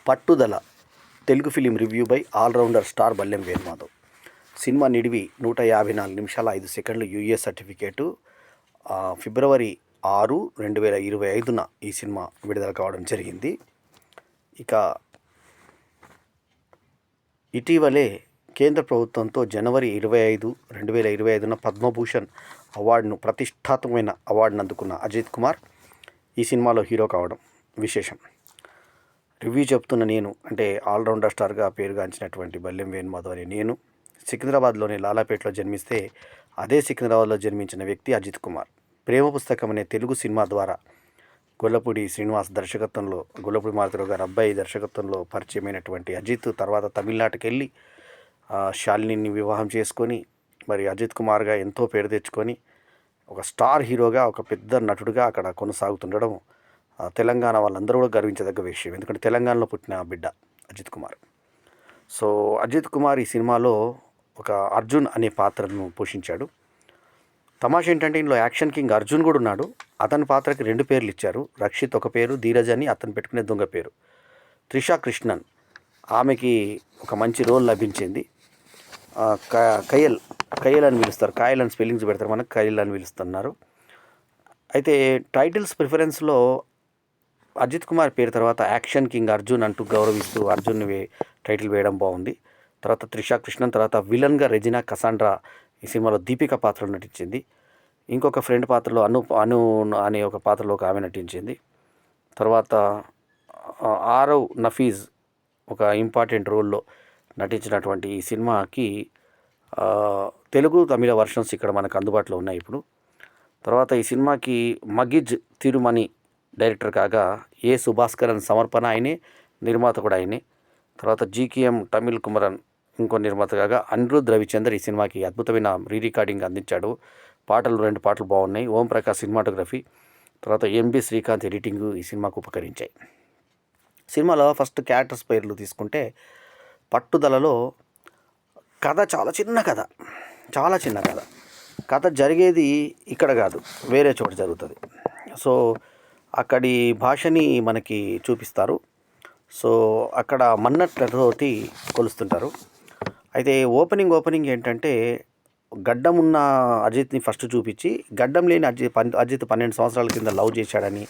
పట్టుదల Telugu film review by allrounder star Ballem Venumadhav. సినిమా నిడివి 154 నిమిషాల 5 సెకండ్లు. UA certificate. ఫిబ్రవరి 6, 2025న ఈ సినిమా విడుదల కావడం జరిగింది. ఇక ఇటీవలే కేంద్ర ప్రభుత్వంతో జనవరి 25, 2025న పద్మభూషణ్ అవార్డును, ప్రతిష్టాత్మకమైన అవార్డును అందుకున్న అజిత్ కుమార్ ఈ సినిమాలో హీరో కావడం విశేషం. రివ్యూ చెప్తున్న నేను, అంటే ఆల్రౌండర్ స్టార్గా పేరుగాంచినటువంటి బల్లెం వేణుమాధవ్ అనే నేను, సికింద్రాబాద్లోని లాలాపేటలో జన్మిస్తే అదే సికింద్రాబాద్లో జన్మించిన వ్యక్తి అజిత్ కుమార్. ప్రేమ పుస్తకం అనే తెలుగు సినిమా ద్వారా గొల్లపూడి శ్రీనివాస్ దర్శకత్వంలో, గొల్లపూడి మారుతిరావు గారు అబ్బాయి దర్శకత్వంలో పరిచయమైనటువంటి అజిత్ తర్వాత తమిళనాడుకి వెళ్ళి శాలినిని వివాహం చేసుకొని మరి అజిత్ కుమార్గా ఎంతో పేరు తెచ్చుకొని ఒక స్టార్ హీరోగా, ఒక పెద్ద నటుడిగా అక్కడ కొనసాగుతుండడం తెలంగాణ వాళ్ళందరూ కూడా గర్వించదగ్గ విషయం. ఎందుకంటే తెలంగాణలో పుట్టిన బిడ్డ అజిత్ కుమార్. సో అజిత్ కుమార్ ఈ సినిమాలో ఒక అర్జున్ అనే పాత్రను పోషించాడు. తమాషా ఏంటంటే ఇందులో యాక్షన్ కింగ్ అర్జున్ కూడా ఉన్నాడు. అతని పాత్రకి 2 పేర్లు ఇచ్చారు. రక్షిత్ ఒక పేరు, ధీరజ్ అని అతను పెట్టుకునే దొంగ పేరు. త్రిషా కృష్ణన్, ఆమెకి ఒక మంచి రోల్ లభించింది. కయల్ అని పిలుస్తారు, కాయల్ అని స్పెల్లింగ్స్ పెడతారు, మనకు కయల్ అని పిలుస్తున్నారు. అయితే టైటిల్స్ ప్రిఫరెన్స్లో అజిత్ కుమార్ పేరు తర్వాత యాక్షన్ కింగ్ అర్జున్ అంటూ గౌరవిస్తూ అర్జున్ని టైటిల్ వేయడం బాగుంది. తర్వాత త్రిషా కృష్ణన్, తర్వాత విలన్గా రెజినా కసాండ్రా ఈ సినిమాలో దీపిక పాత్రలో నటించింది. ఇంకొక ఫ్రెండ్ పాత్రలో అను అనే ఒక పాత్రలో ఒక ఆమె నటించింది. తర్వాత ఆరవ్ నఫీజ్ ఒక ఇంపార్టెంట్ రోల్లో నటించినటువంటి ఈ సినిమాకి తెలుగు, తమిళ వర్షన్స్ ఇక్కడ మనకు అందుబాటులో ఉన్నాయి ఇప్పుడు. తర్వాత ఈ సినిమాకి మగిజ్ తిరుమణి డైరెక్టర్ కాగా, ఏ సుభాస్కరన్ సమర్పణ ఆయనే, నిర్మాత కూడా ఆయనే. తర్వాత జీకేఎం తమిళ్ కుమరన్ ఇంకో నిర్మాత కాగా, అనిరుద్ రవిచందర్ ఈ సినిమాకి అద్భుతమైన రికార్డింగ్ అందించాడు. 2 పాటలు బాగున్నాయి. ఓం ప్రకాష్ సినిమాటోగ్రఫీ, తర్వాత ఎంబి శ్రీకాంత్ ఎడిటింగ్ ఈ సినిమాకు ఉపకరించాయి. సినిమాలో ఫస్ట్ క్యారెక్టర్స్ పేర్లు తీసుకుంటే, పట్టుదలలో కథ చాలా చిన్న కథ. కథ జరిగేది ఇక్కడ కాదు, వేరే చోట జరుగుతుంది. సో అక్కడి భాషని మనకి చూపిస్తారు. సో అక్కడ మన్నట్లతోటి కొలుస్తుంటారు. అయితే ఓపెనింగ్ ఏంటంటే, గడ్డం ఉన్న అజిత్ని ఫస్ట్ చూపించి, గడ్డం లేని అజిత్ 12 సంవత్సరాల కింద లవ్ చేశాడని,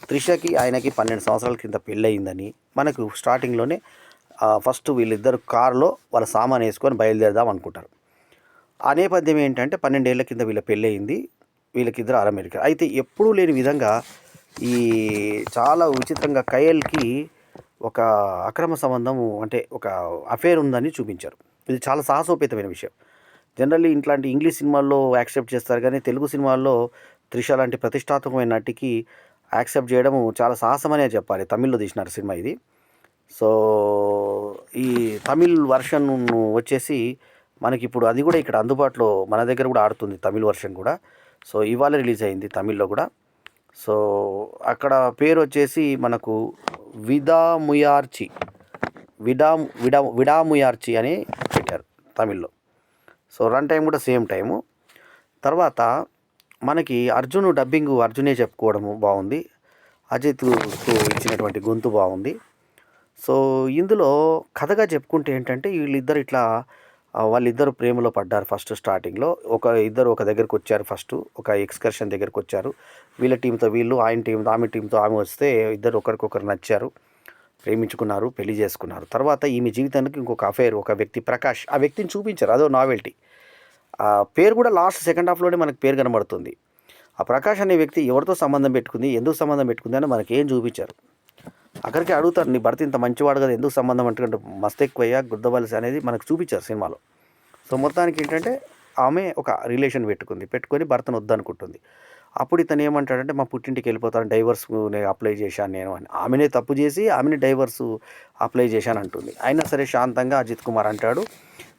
త్రిషకి ఆయనకి 12 సంవత్సరాల కింద పెళ్ళయిందని మనకు స్టార్టింగ్లోనే ఫస్ట్ వీళ్ళిద్దరు కారులో వాళ్ళ సామాన్ వేసుకొని బయలుదేరదాం అనుకుంటారు. ఆ నేపథ్యం ఏంటంటే, 12 ఏళ్ల కింద వీళ్ళ పెళ్ళయింది, వీళ్ళకిద్దరు అమెరికా. అయితే ఎప్పుడూ లేని విధంగా ఈ చాలా విచిత్రంగా కయల్కి ఒక అక్రమ సంబంధం, అంటే ఒక అఫేర్ ఉందని చూపించారు. ఇది చాలా సాహసోపేతమైన విషయం. జనరల్లీ ఇట్లాంటి ఇంగ్లీష్ సినిమాల్లో యాక్సెప్ట్ చేస్తారు, కానీ తెలుగు సినిమాల్లో త్రిష లాంటి ప్రతిష్టాత్మకమైన నటికి యాక్సెప్ట్ చేయడం చాలా సాహసమనే చెప్పాలి. తమిళ్లో తీసినారు సినిమా ఇది. సో ఈ తమిళ్ వర్షన్ వచ్చేసి మనకి ఇప్పుడు అది కూడా ఇక్కడ అందుబాటులో మన దగ్గర కూడా ఆడుతుంది, తమిళ్ వర్షన్ కూడా. సో ఇవాళ రిలీజ్ అయింది తమిళ్లో కూడా. సో అక్కడ పేరు వచ్చేసి మనకు విడాముయార్చి అని పెట్టారు తమిళ్లో. సో రన్ టైం కూడా సేమ్ టైము. తర్వాత మనకి అర్జునే చెప్పుకోవడము బాగుంది. అజిత్కు ఇచ్చినటువంటి గొంతు బాగుంది. సో ఇందులో కథగా చెప్పుకుంటే ఏంటంటే, వాళ్ళిద్దరు ప్రేమలో పడ్డారు. ఫస్ట్ స్టార్టింగ్లో ఇద్దరు ఒక దగ్గరకు వచ్చారు. ఫస్ట్ ఒక ఎక్స్కర్షన్ దగ్గరకు వచ్చారు. వీళ్ళ టీంతో వీళ్ళు, ఆమె టీంతో ఆమె వస్తే ఇద్దరు ఒకరికొకరు నచ్చారు, ప్రేమించుకున్నారు, పెళ్లి చేసుకున్నారు. తర్వాత ఈమె జీవితానికి ఇంకొక అఫేర్, ఒక వ్యక్తి ప్రకాష్, ఆ వ్యక్తిని చూపించారు. అదో నావెల్టీ. ఆ పేరు కూడా లాస్ట్ సెకండ్ హాఫ్లోనే మనకు పేరు కనబడుతుంది. ఆ ప్రకాష్ అనే వ్యక్తి ఎవరితో సంబంధం పెట్టుకుంది, ఎందుకు సంబంధం పెట్టుకుంది అని మనకి ఏం చూపించారు. అక్కడికి అడుగుతారు, నీ భర్త ఇంత మంచివాడు కదా, ఎందుకు సంబంధం అంటే మస్తు ఎక్కువయ్యా గుద్దవలసి అనేది మనకు చూపించారు సినిమాలో. సో మొత్తానికి ఏంటంటే, ఆమె ఒక రిలేషన్ పెట్టుకొని భర్తను వద్దనుకుంటుంది. అప్పుడు ఇతను ఏమంటాడంటే, మా పుట్టింటికి వెళ్ళిపోతాను, డైవర్స్ అప్లై చేశాను నేను అని. ఆమెనే తప్పు చేసి ఆమెనే డైవర్స్ అప్లై చేశాను అంటుంది. అయినా సరే శాంతంగా అజిత్ కుమార్ అంటాడు,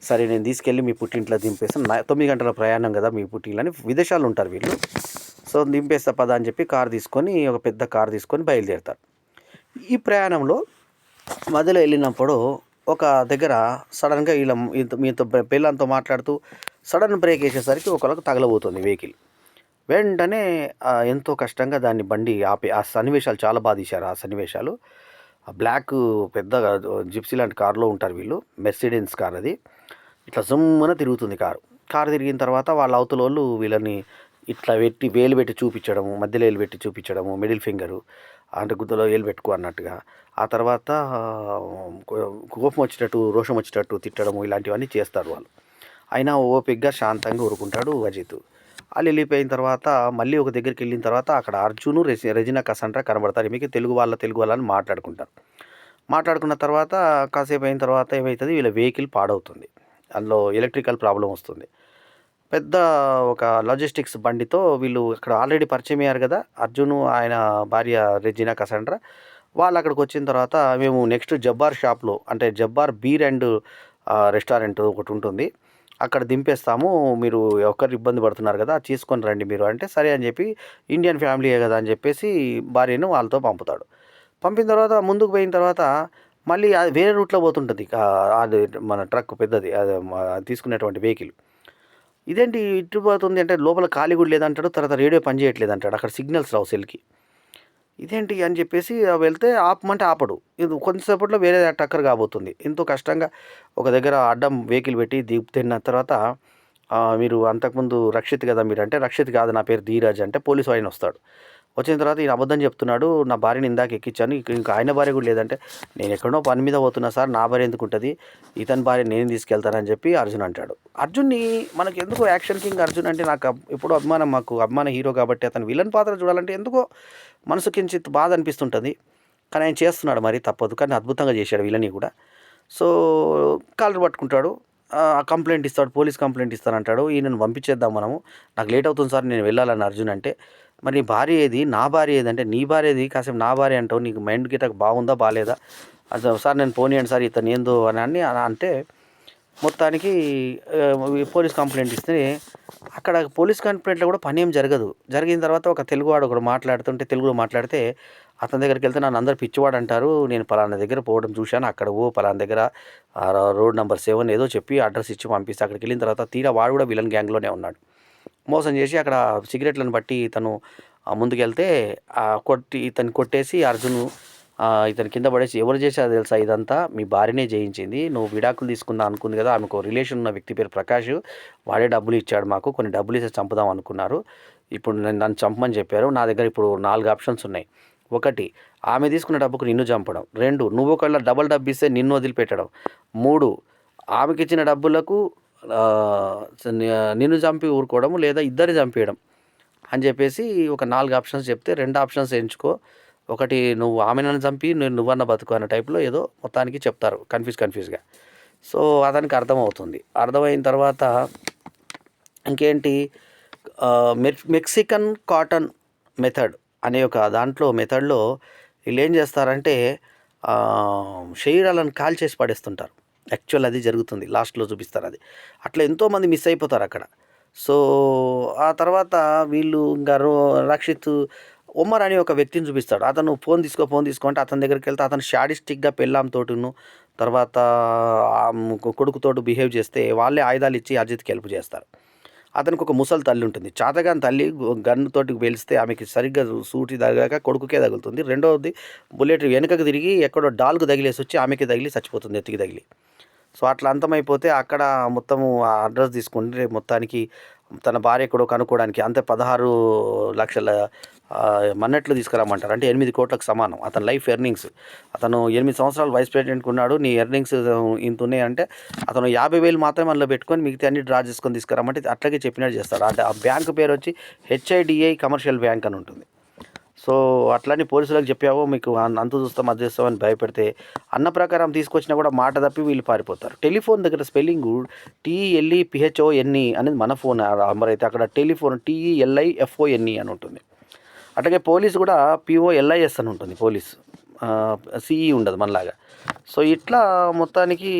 సరే నేను తీసుకెళ్ళి మీ పుట్టింట్లో దింపేస్తాను, 9 గంటల ప్రయాణం కదా మీ పుట్టింట్లని, విదేశాలు ఉంటారు వీళ్ళు. సో దింపేస్తా పదా అని చెప్పి ఒక పెద్ద కారు తీసుకొని బయలుదేరుతారు. ఈ ప్రయాణంలో మధ్యలో వెళ్ళినప్పుడు ఒక దగ్గర సడన్గా మీతో పిల్లలతో మాట్లాడుతూ సడన్ బ్రేక్ వేసేసరికి ఒకరికి తగలబోతుంది వెహికల్. వెంటనే ఎంతో కష్టంగా దాన్ని బండి ఆపి, ఆ సన్నివేశాలు చాలా బాగా తీశారు. ఆ సన్నివేశాలు బ్లాక్ పెద్ద జిప్సీ లాంటి కారులో ఉంటారు వీళ్ళు. మెర్సిడెన్స్ కార్ అది. ఇట్లా జుమ్మన తిరుగుతుంది కారు తిరిగిన తర్వాత వాళ్ళ అవతలోళ్ళు వీళ్ళని ఇట్లా పెట్టి వేలు పెట్టి చూపించడము, మధ్యలో వేలు పెట్టి చూపించడము, మిడిల్ ఫింగరు అంటే గుద్దలో వేలు పెట్టుకో అన్నట్టుగా. ఆ తర్వాత కోపం వచ్చేటట్టు, రోషం వచ్చేటట్టు తిట్టడము ఇలాంటివన్నీ చేస్తారు వాళ్ళు. అయినా ఓపికగా శాంతంగా ఊరుకుంటాడు అజిత్. వాళ్ళు వెళ్ళిపోయిన తర్వాత మళ్ళీ ఒక దగ్గరికి వెళ్ళిన తర్వాత అక్కడ అర్జును, రెజినా కసండ్రా కనబడతారు. మీకు తెలుగు వాళ్ళని మాట్లాడుకుంటారు. మాట్లాడుకున్న తర్వాత కాసేపు అయిన తర్వాత ఏమవుతుంది, వీళ్ళ వెహికల్ పాడవుతుంది. అందులో ఎలక్ట్రికల్ ప్రాబ్లం వస్తుంది. పెద్ద ఒక లాజిస్టిక్స్ బండితో వీళ్ళు అక్కడ ఆల్రెడీ పరిచయం అయ్యారు కదా అర్జును, ఆయన భార్య రెజినా కసండ్రా. వాళ్ళు అక్కడికి వచ్చిన తర్వాత మేము నెక్స్ట్ జబ్బార్ షాప్లో, అంటే జబ్బార్ బీర్ అండ్ రెస్టారెంట్ ఒకటి ఉంటుంది, అక్కడ దింపేస్తాము, మీరు ఒక్కరు ఇబ్బంది పడుతున్నారు కదా తీసుకొని రండి మీరు అంటే సరే అని చెప్పి, ఇండియన్ ఫ్యామిలీయే కదా అని చెప్పేసి భార్యను వాళ్ళతో పంపుతాడు. పంపిన తర్వాత ముందుకు పోయిన తర్వాత మళ్ళీ అది వేరే రూట్లో పోతుంటుంది. అది మన ట్రక్ పెద్దది, అది తీసుకునేటువంటి వెహికల్. ఇదేంటి ఇటు పోతుంది అంటే లోపల ఖాళీ కూడా లేదంటాడు. తర్వాత రేడియో పని చేయట్లేదు అంటాడు. అక్కడ సిగ్నల్స్ రావు సెల్కి. ఇదేంటి అని చెప్పేసి వెళ్తే ఆపమంటే ఆపడు. ఇది కొంతసేపట్లో వేరే టక్కర్ కాబోతుంది. ఎంతో కష్టంగా ఒక దగ్గర అడ్డం వెహికల్ పెట్టి తిన్న తర్వాత మీరు అంతకుముందు రక్షిత్ కదా మీరు అంటే, రక్షిత్ కాదు నా పేరు ధీరజ్ అంటే పోలీసు ఆయన వస్తాడు. వచ్చిన తర్వాత ఈయన అబద్ధం చెప్తున్నాడు, నా భార్యని ఇందాక ఎక్కించాను, ఇంకా ఆయన భార్య కూడా లేదంటే, నేను ఎక్కడో పని మీద పోతున్నా సార్, నా భార్య ఎందుకు ఉంటుంది, ఇతని భార్య నేను తీసుకెళ్తానని చెప్పి అర్జున్ అంటాడు. అర్జున్ని మనకు ఎందుకో యాక్షన్ కింగ్ అర్జున్ అంటే నాకు ఎప్పుడో అభిమానం, మాకు అభిమాన హీరో కాబట్టి అతను విలన్ పాత్ర చూడాలంటే ఎందుకో మనసు కించిత్ బాధ అనిపిస్తుంటుంది. కానీ ఆయన చేస్తున్నాడు, మరి తప్పదు, కానీ అద్భుతంగా చేశాడు విలని కూడా. సో కాలర్ పట్టుకుంటాడు, కంప్లైంట్ ఇస్తాడు, పోలీస్ కంప్లైంట్ ఇస్తానంటాడు. ఈయనను పంపించేద్దాం మనము, నాకు లేట్ అవుతుంది సార్ నేను వెళ్ళాలని అర్జున్ అంటే, మరి నీ భార్య ఏది, నా భార్య ఏది అంటే, నీ భార్య ఏది, కాసేపు నా భార్య అంటావు, నీకు మైండ్ గిట్ట బాగుందా బాగాలేదా, అసలు సార్ నేను పోనీయండి సార్ ఇతను ఏందో అని అంటే మొత్తానికి పోలీస్ కంప్లైంట్ ఇస్తే అక్కడ పోలీస్ కంప్లైంట్లో కూడా పని ఏం జరగదు. జరిగిన తర్వాత ఒక తెలుగువాడు ఒకడు మాట్లాడుతుంటే, తెలుగులో మాట్లాడితే అతని దగ్గరికి వెళ్తే నన్ను అందరు పిచ్చివాడు అంటారు, నేను పలానా దగ్గర పోవడం చూశాను, అక్కడ పలానా దగ్గర రోడ్ నెంబర్ 7 ఏదో చెప్పి అడ్రస్ ఇచ్చి పంపిస్తే అక్కడికి వెళ్ళిన తర్వాత తీరా వాడు కూడా విలన్ గ్యాంగ్లోనే ఉన్నాడు. మోసం చేసి అక్కడ సిగరెట్లను బట్టి ఇతను ముందుకెళ్తే ఇతను కొట్టేసి అర్జును ఇతను కింద పడేసి, ఎవరు చేశారో తెలుసా ఇదంతా, మీ భార్యనే చేయించింది, నువ్వు విడాకులు తీసుకుందా అనుకుంది కదా, ఆమెకు రిలేషన్ ఉన్న వ్యక్తి పేరు ప్రకాష్, వాడే డబ్బులు ఇచ్చాడు, మాకు కొన్ని డబ్బులు ఇస్తే చంపుదాం అనుకున్నారు, ఇప్పుడు నన్ను చంపమని చెప్పారు, నా దగ్గర ఇప్పుడు 4 ఆప్షన్స్ ఉన్నాయి. 1, ఆమె తీసుకున్న డబ్బుకు నిన్ను చంపడం. 2, నువ్వు ఒకళ్ళ డబల్ డబ్బు ఇస్తే నిన్ను వదిలిపెట్టడం. 3, ఆమెకి ఇచ్చిన డబ్బులకు నిన్ను చంపి ఊరుకోవడం, లేదా ఇద్దరిని చంపేయడం అని చెప్పేసి ఒక 4 ఆప్షన్స్ చెప్తే 2 ఆప్షన్స్ ఎంచుకో, ఒకటి నువ్వు ఆమెను చంపి నువ్వన్న బతుకు అన్న టైప్లో ఏదో మొత్తానికి చెప్తారు కన్ఫ్యూజ్గా. సో అతనికి అర్థమవుతుంది. అర్థమైన తర్వాత ఇంకేంటి, మెక్సికన్ కాటన్ మెథడ్ అనే ఒక మెథడ్లో వీళ్ళు ఏం చేస్తారంటే శరీరాలను కాల్చేసి పడేస్తుంటారు. యాక్చువల్ అది జరుగుతుంది, లాస్ట్లో చూపిస్తారు అది. అట్లా ఎంతోమంది మిస్ అయిపోతారు అక్కడ. సో ఆ తర్వాత వీళ్ళు ఇంకా రక్షిత్ ఒమర్ అనే ఒక వ్యక్తిని చూపిస్తాడు. అతను ఫోన్ తీసుకో అంటే అతని దగ్గరికి వెళ్తే అతను షాడిస్టిక్గా పెళ్ళాంతోటిను తర్వాత కొడుకుతోటి బిహేవ్ చేస్తే వాళ్ళే ఆయుధాలు ఇచ్చి అజిత్కి హెల్ప్ చేస్తారు. అతనికి ఒక ముసలి తల్లి ఉంటుంది. చాతగాని తల్లి గన్నుతోటి పేలిస్తే ఆమెకి సరిగ్గా సూటి తగలక కొడుకుకే తగులుతుంది. రెండవది బుల్లెట్ వెనుకకు తిరిగి ఎక్కడో డాల్కు తగిలేసి వచ్చి ఆమెకి తగిలి చచ్చిపోతుంది, ఎత్తికి తగిలి. సో అట్లా అంతమైపోతే అక్కడ మొత్తము ఆ అడ్రస్ తీసుకుంటే మొత్తానికి తన భార్య ఎక్కడో కనుక్కోవడానికి అంతే 16 లక్షల మన్నెట్లు తీసుకురామంటారు. అంటే 8 కోట్లకు సమానం అతని లైఫ్ ఎర్నింగ్స్. అతను 8 సంవత్సరాలు వైస్ ప్రెసిడెంట్కి ఉన్నాడు, నీ ఎర్నింగ్స్ ఇంత ఉన్నాయంటే అతను 50,000 మాత్రమే అందులో పెట్టుకొని మిగతా అన్ని డ్రా చేసుకొని తీసుకురామంటే అట్లాగే చెప్పినట్టు చేస్తాడు. అంటే ఆ బ్యాంక్ పేరు వచ్చి HIDI కమర్షియల్ బ్యాంక్ అని ఉంటుంది. సో అట్లని పోలీసులకు చెప్పావో మీకు అంత చూస్తాం అది చేస్తామని భయపెడితే అన్న ప్రకారం తీసుకొచ్చినా కూడా మాట తప్పి వీళ్ళు పారిపోతారు. టెలిఫోన్ దగ్గర స్పెల్లింగు TELEPHONE అనేది మన ఫోన్ నెంబర్ అయితే అక్కడ టెలిఫోన్ TELIFONE అని ఉంటుంది. అట్లాగే పోలీసు కూడా POLIS అని ఉంటుంది, పోలీసు CE ఉండదు మనలాగా. సో ఇట్లా మొత్తానికి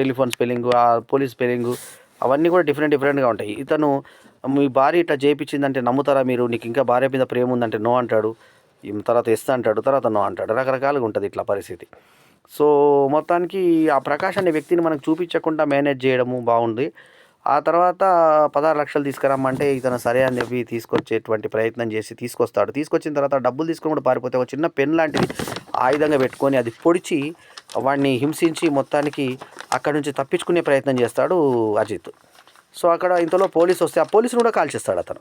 టెలిఫోన్ స్పెల్లింగు, ఆ పోలీస్ స్పెల్లింగు అవన్నీ కూడా డిఫరెంట్గా ఉంటాయి. ఇతను మీ భార్య ఇట్లా చేయించిందంటే నమ్ముతారా మీరు, నీకు ఇంకా భార్య మీద ప్రేమ ఉందంటే నో అంటాడు, తర్వాత ఎస్ అంటాడు, తర్వాత నో అంటాడు, రకరకాలుగా ఉంటుంది ఇట్లా పరిస్థితి. సో మొత్తానికి ఆ ప్రకాష్ అనే వ్యక్తిని మనకు చూపించకుండా మేనేజ్ చేయడము బాగుంది. ఆ తర్వాత 16 లక్షలు తీసుకురమ్మంటే ఇతను సరే అని చెప్పి తీసుకొచ్చేటువంటి ప్రయత్నం చేసి తీసుకొస్తాడు. తీసుకొచ్చిన తర్వాత డబ్బులు తీసుకొని కూడా పారిపోతే ఒక చిన్న పెన్ లాంటిది ఆయుధంగా పెట్టుకొని అది పొడిచి వాడిని హింసించి మొత్తానికి అక్కడి నుంచి తప్పించుకునే ప్రయత్నం చేస్తాడు అజిత్. సో అక్కడ ఇంతలో పోలీసు వస్తే ఆ పోలీసుని కూడా కాల్ చేస్తాడు అతను,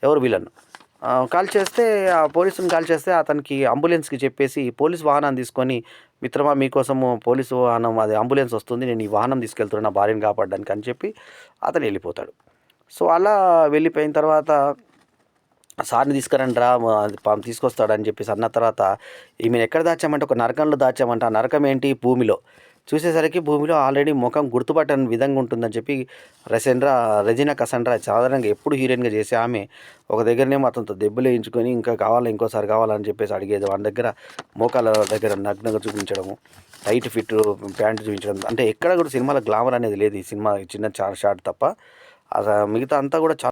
ఎవరు విలన్. కాల్ చేస్తే ఆ పోలీసుని కాల్ చేస్తే అతనికి అంబులెన్స్కి చెప్పేసి పోలీస్ వాహనాన్ని తీసుకొని, మిత్రమా మీకోసము పోలీసు వాహనం, అది అంబులెన్స్ వస్తుంది, నేను ఈ వాహనం తీసుకెళ్తున్నాను నా భార్యను కాపాడడానికి అని చెప్పి అతను వెళ్ళిపోతాడు. సో అలా వెళ్ళిపోయిన తర్వాత సార్ని తీసుకురండి రా తీసుకొస్తాడని చెప్పేసి అన్న తర్వాత ఈమెను ఎక్కడ దాచామంటే ఒక నరకంలో దాచామంట. ఆ నరకం ఏంటి? భూమిలో. చూసేసరికి భూమిలో ఆల్రెడీ ముఖం గుర్తుపట్టని విధంగా ఉంటుందని చెప్పి రెజినా కసండ్రా సాధారణంగా ఎప్పుడు హీరోయిన్గా చేసే ఆమె ఒక దగ్గరనేమో అతనితో దెబ్బలు వేయించుకొని ఇంకా కావాలి, ఇంకోసారి కావాలని చెప్పేసి అడిగేది. వాడి దగ్గర మోకాల దగ్గర నగ్నంగా చూపించడము, టైట్ ఫిట్ ప్యాంటు చూపించడం, అంటే ఎక్కడ కూడా సినిమాలో గ్లామర్ అనేది లేదు ఈ సినిమా చిన్న షార్ట్ తప్ప. మిగతా అంతా కూడా చాలా